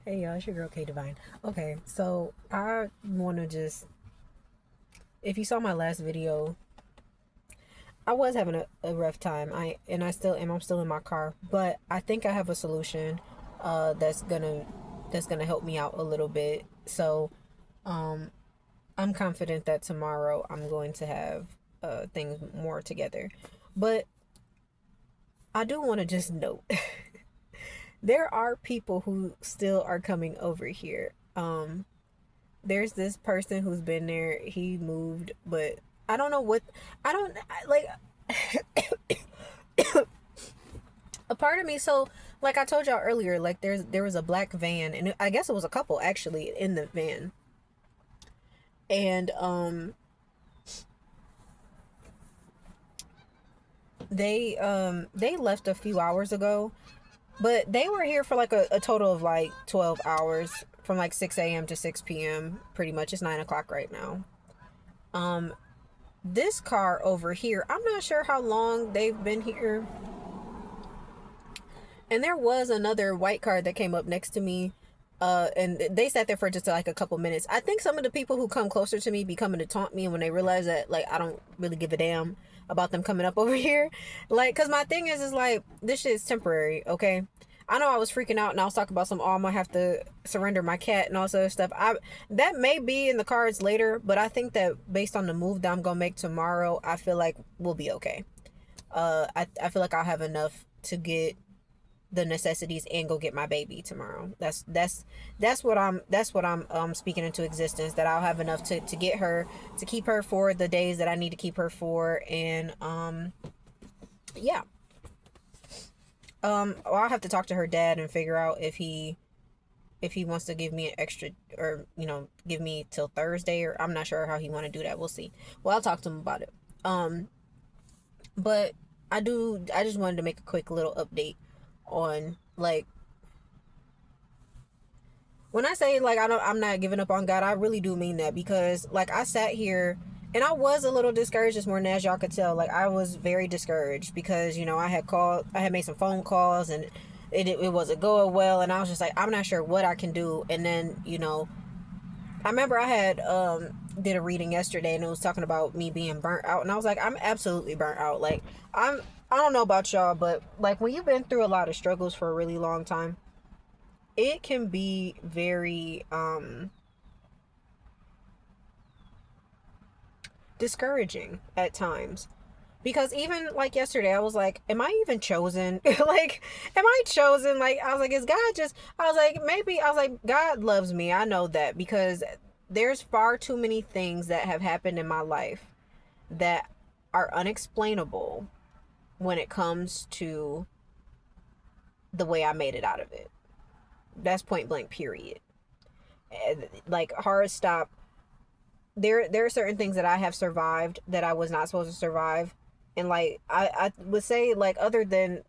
Hey y'all, it's your girl K Divine. Okay, so I wanna just if you saw my last video, I was having a rough time. I still am. I'm still in my car. But I think I have a solution that's gonna help me out a little bit. So um I'm confident that tomorrow I'm going to have things more together. But I do want to just note there are people who still are coming over here. There's this person who's been there. He moved, but I don't know what. I don't like. A part of me, so like I told y'all earlier, like there was a black van, and I guess it was a couple actually in the van, and they left a few hours ago, but they were here for like a total of like 12 hours from like 6 a.m. to 6 p.m. Pretty much. It's 9 o'clock right now. Um, this car over here, I'm not sure how long they've been here. And there was another white car that came up next to me. And they sat there for just like a couple minutes. I think some of the people who come closer to me be coming to taunt me when they realize that like I don't really give a damn about them coming up over here. Like, cause my thing is like this shit is temporary, okay? I know I was freaking out and I was talking about some, oh, I'm gonna have to surrender my cat and all this other stuff. That may be in the cards later, but I think that based on the move that I'm gonna make tomorrow, I feel like we'll be okay. I feel like I'll have enough to get the necessities and go get my baby tomorrow. That's what I'm speaking into existence, that I'll have enough to get her, to keep her for the days that I need to keep her for. And yeah. Well, I'll have to talk to her dad and figure out if he wants to give me an extra, or give me till Thursday, or I'm not sure how he want to do that. We'll see. Well, I'll talk to him about it. But I just wanted to make a quick little update on, like, when I say like I'm not giving up on God, I really do mean that, because like I sat here and I was a little discouraged this morning, as y'all could tell. Like I was very discouraged because I had made some phone calls, and it wasn't going well, and I was just like, I'm not sure what I can do. And then I remember I had did a reading yesterday, and it was talking about me being burnt out, and I was like, I'm absolutely burnt out. Like I don't know about y'all, but like when you've been through a lot of struggles for a really long time, it can be very discouraging at times. Because even like yesterday, I was like, am I even chosen? Like, am I chosen? Like, I was like, is God just, I was like, maybe, I was like, God loves me. I know that, because there's far too many things that have happened in my life that are unexplainable when it comes to the way I made it out of it. That's point blank, period. Like, hard stop. There are certain things that I have survived that I was not supposed to survive. And like I would say, like, other than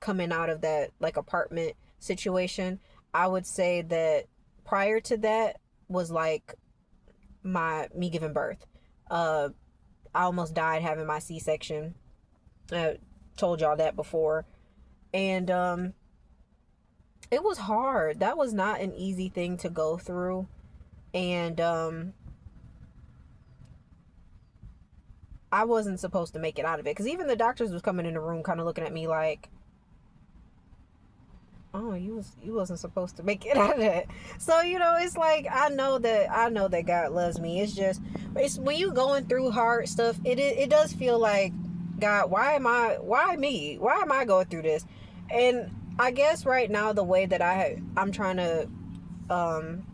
coming out of that like apartment situation, I would say that prior to that was like my me giving birth. uh I almost died having my C-section. I told y'all that before. And it was hard. That was not an easy thing to go through. And I wasn't supposed to make it out of it, because even the doctors was coming in the room kind of looking at me like, oh, you wasn't supposed to make it out of that. So it's like, I know that God loves me. It's when you going through hard stuff, it does feel like, God, why me, why am I going through this? And I guess right now the way that I'm trying to um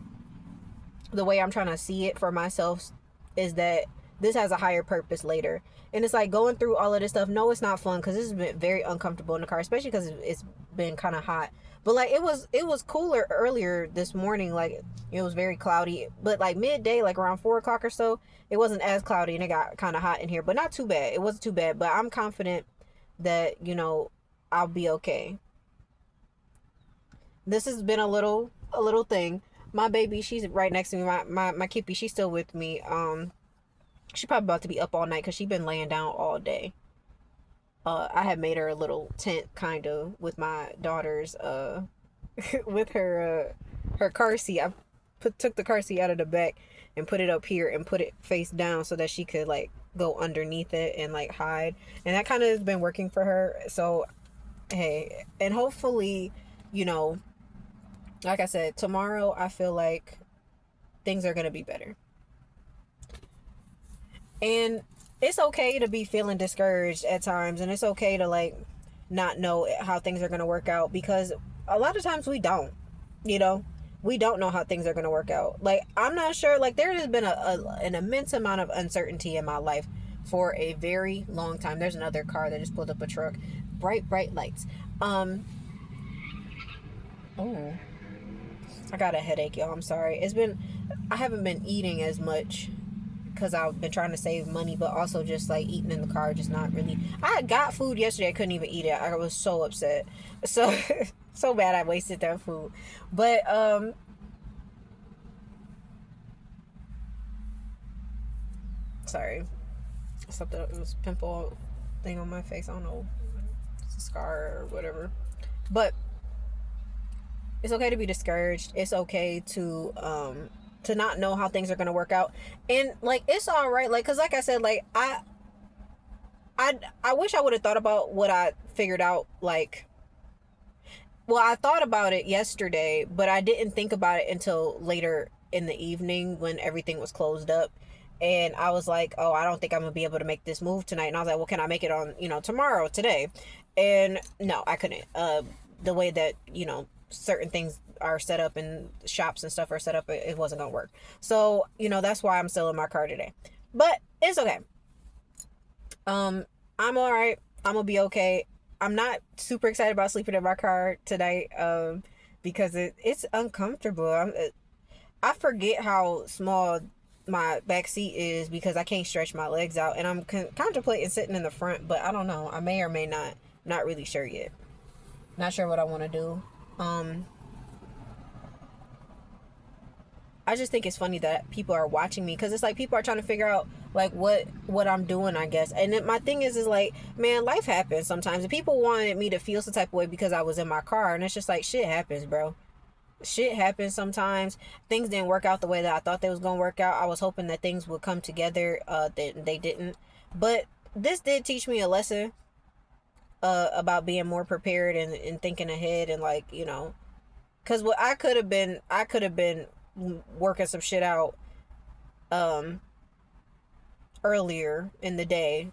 the way I'm trying to see it for myself is that this has a higher purpose later. And it's like going through all of this stuff. No, it's not fun, because this has been very uncomfortable in the car, especially because it's been kind of hot. But like it was cooler earlier this morning. Like it was very cloudy, but like midday, like around 4 o'clock or so, it wasn't as cloudy, and it got kind of hot in here, but not too bad. It wasn't too bad, but I'm confident that I'll be okay. This has been a little thing. My baby, she's right next to me. My Kippy, she's still with me. She probably about to be up all night because she been laying down all day. I had made her a little tent, kind of, with my daughter's with her her car seat. I took the car seat out of the back and put it up here and put it face down so that she could like go underneath it and like hide. And that kind of has been working for her. So hey, and hopefully, you know, like I said, tomorrow I feel like things are gonna be better. And it's okay to be feeling discouraged at times, and it's okay to like not know how things are gonna work out, because a lot of times we don't, you know, we don't know how things are gonna work out. Like I'm not sure. Like there has been an immense amount of uncertainty in my life for a very long time. There's another car that just pulled up a truck. Bright lights. Oh, I got a headache, y'all. I'm sorry. I haven't been eating as much because I've been trying to save money, but also just like eating in the car, just not really. I got food yesterday. I couldn't even eat it. I was so upset. So, so bad I wasted that food. But, sorry. Something, it was a pimple thing on my face. I don't know. It's a scar or whatever. But it's okay to be discouraged. It's okay to not know how things are going to work out. And like it's all right, like cuz like I said, like I wish I would have thought about what I figured out, like, well, I thought about it yesterday, but I didn't think about it until later in the evening when everything was closed up. And I was like, oh, I don't think I'm gonna be able to make this move tonight. And I was like, well, can I make it on, tomorrow, today? And no, I couldn't. The way that, certain things are set up and shops and stuff are set up, it wasn't gonna work. So, that's why I'm still in my car today. But it's okay. I'm all right. I'm gonna be okay. I'm not super excited about sleeping in my car tonight, because it's uncomfortable. I forget how small my back seat is because I can't stretch my legs out, and I'm contemplating sitting in the front, but I don't know. I may or may not. Not really sure yet. Not sure what I want to do. I just think it's funny that people are watching me, because it's like people are trying to figure out like what I'm doing, I guess. And then my thing is like, man, life happens sometimes, and people wanted me to feel some type of way because I was in my car, and it's just like, shit happens, bro. Shit happens sometimes. Things didn't work out the way that I thought they was gonna work out. I was hoping that things would come together. They didn't. But this did teach me a lesson about being more prepared and thinking ahead, and like, because what I could have been working some shit out earlier in the day,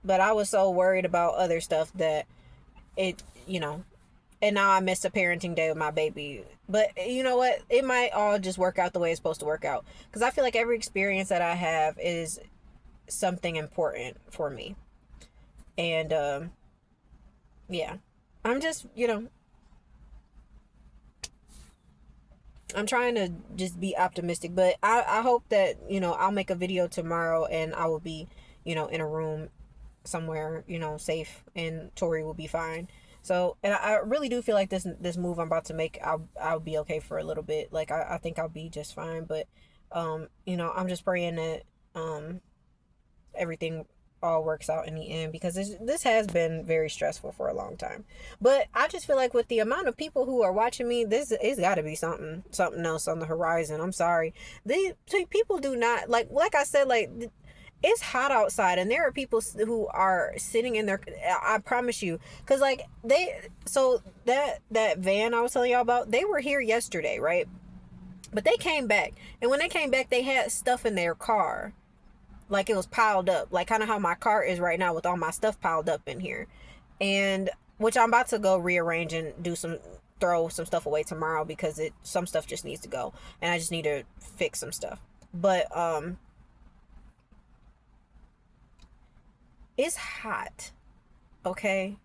but I was so worried about other stuff that it, and now I missed a parenting day with my baby. But you know what? It might all just work out the way it's supposed to work out. Because I feel like every experience that I have is something important for me. And, yeah. I'm just, I'm trying to just be optimistic. But I hope that, I'll make a video tomorrow and I will be, in a room somewhere, safe, and Tori will be fine. So, and I really do feel like this move I'm about to make, I'll be okay for a little bit. Like I think I'll be just fine. But I'm just praying that everything all works out in the end, because this has been very stressful for a long time. But I just feel like with the amount of people who are watching me, this it's got to be something else on the horizon. I'm sorry. These people do not like I said, like, it's hot outside, and there are people who are sitting in their, I promise you, because like so that van I was telling y'all about, they were here yesterday, right? But they came back, and when they came back, they had stuff in their car, like it was piled up, like kind of how my car is right now with all my stuff piled up in here. And which I'm about to go rearrange and throw some stuff away tomorrow, because some stuff just needs to go, and I just need to fix some stuff. But it's hot, okay?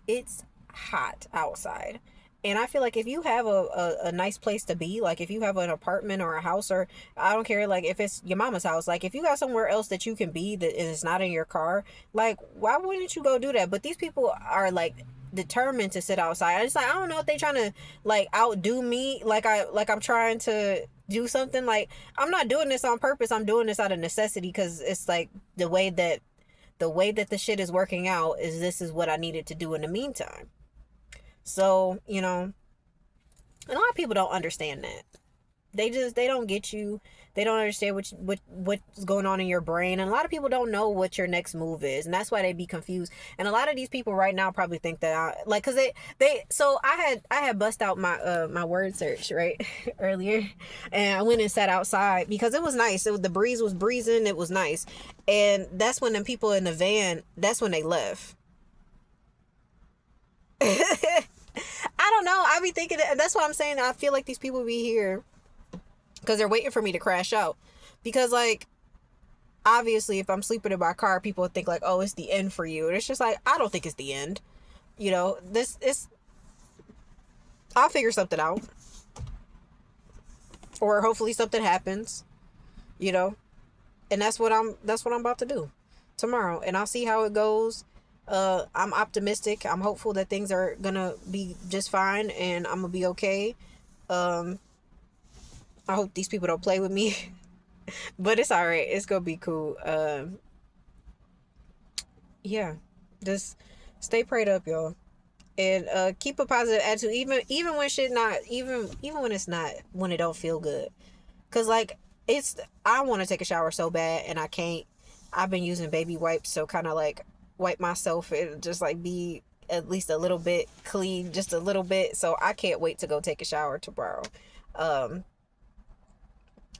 It's hot outside. And I feel like if you have a nice place to be, like if you have an apartment or a house, or I don't care, like if it's your mama's house, like if you got somewhere else that you can be that is not in your car, like why wouldn't you go do that? But these people are like determined to sit outside. I just like, I don't know if they trying to like outdo me, like I'm trying to do something. Like, I'm not doing this on purpose. I'm doing this out of necessity, because it's like the way that the shit is working out is this is what I needed to do in the meantime. So, And a lot of people don't understand that. They don't get you. They don't understand what's going on in your brain, and a lot of people don't know what your next move is, and that's why they be confused. And a lot of these people right now probably think that cuz they so I had bust out my word search right earlier, and I went and sat outside because it was nice. The breeze was breezing, it was nice. And that's when the people in the van, that's when they left. I don't know. I be thinking that's what I'm saying. I feel like these people be here because they're waiting for me to crash out. Because, like, obviously, if I'm sleeping in my car, people would think, like, oh, it's the end for you. And it's just like, I don't think it's the end. You know, this is, I'll figure something out. Or hopefully something happens, you know. And that's what I'm about to do tomorrow. And I'll see how it goes. I'm optimistic. I'm hopeful that things are gonna be just fine and I'm gonna be okay. I hope these people don't play with me. But it's all right. It's gonna be cool. Yeah, just stay prayed up, y'all, and keep a positive attitude, even when shit not even when it's not, when it don't feel good. Cause like I want to take a shower so bad and I can't. I've been using baby wipes, so kind of like wipe myself and just like be at least a little bit clean, just a little bit. So I can't wait to go take a shower tomorrow. I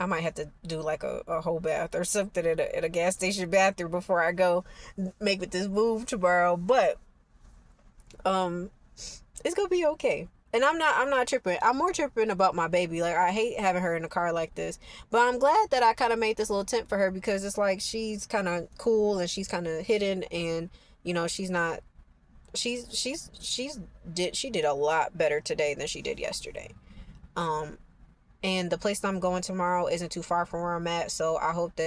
might have to do like a whole bath or something in a gas station bathroom before I go make this move tomorrow. But it's gonna be okay. And I'm not tripping. I'm more tripping about my baby. Like, I hate having her in a car like this. But I'm glad that I kind of made this little tent for her, because it's like she's kind of cool and she's kind of hidden, and you know, she's not. She did a lot better today than she did yesterday. And the place that I'm going tomorrow isn't too far from where I'm at, so I hope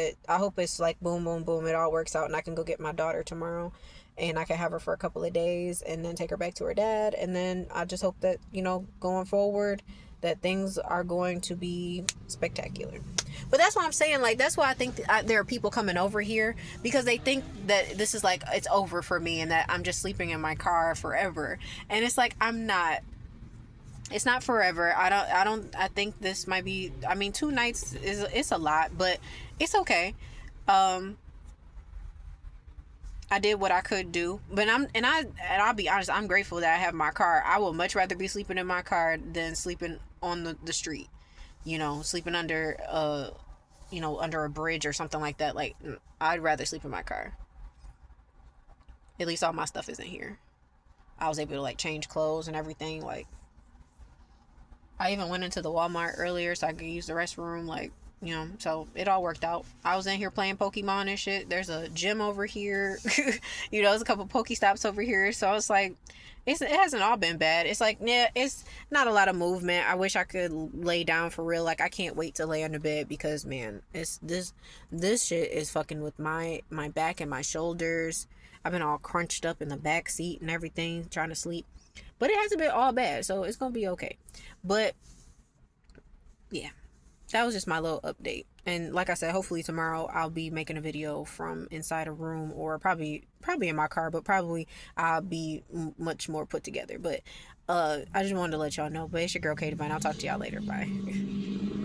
it's like boom, boom, boom, it all works out, and I can go get my daughter tomorrow, and I can have her for a couple of days, and then take her back to her dad, and then I just hope that, you know, going forward, that things are going to be spectacular. But that's what I'm saying. Like, that's why I think there are people coming over here, because they think that this is like it's over for me, and that I'm just sleeping in my car forever, and it's like I'm not. It's not forever. I think this might be, I mean, 2 nights it's a lot, but it's okay. I did what I could do, but I'll be honest, I'm grateful that I have my car. I would much rather be sleeping in my car than sleeping on the street, you know, sleeping under under a bridge or something like that. Like, I'd rather sleep in my car. At least all my stuff isn't here. I was able to like change clothes and everything. Like, I even went into the Walmart earlier so I could use the restroom, like, you know, so it all worked out. I was in here playing Pokemon and shit. There's a gym over here. You know, there's a couple Pokestops over here. So I was like, it hasn't all been bad. It's like, yeah, it's not a lot of movement. I wish I could lay down for real. Like, I can't wait to lay on the bed, because, man, it's this shit is fucking with my back and my shoulders. I've been all crunched up in the back seat and everything, trying to sleep. But it hasn't been all bad, so it's gonna be okay. But yeah, that was just my little update. And like I said, hopefully tomorrow I'll be making a video from inside a room, or probably in my car, but probably I'll be much more put together. But I just wanted to let y'all know. But it's your girl Katie, and I'll talk to y'all later. Bye.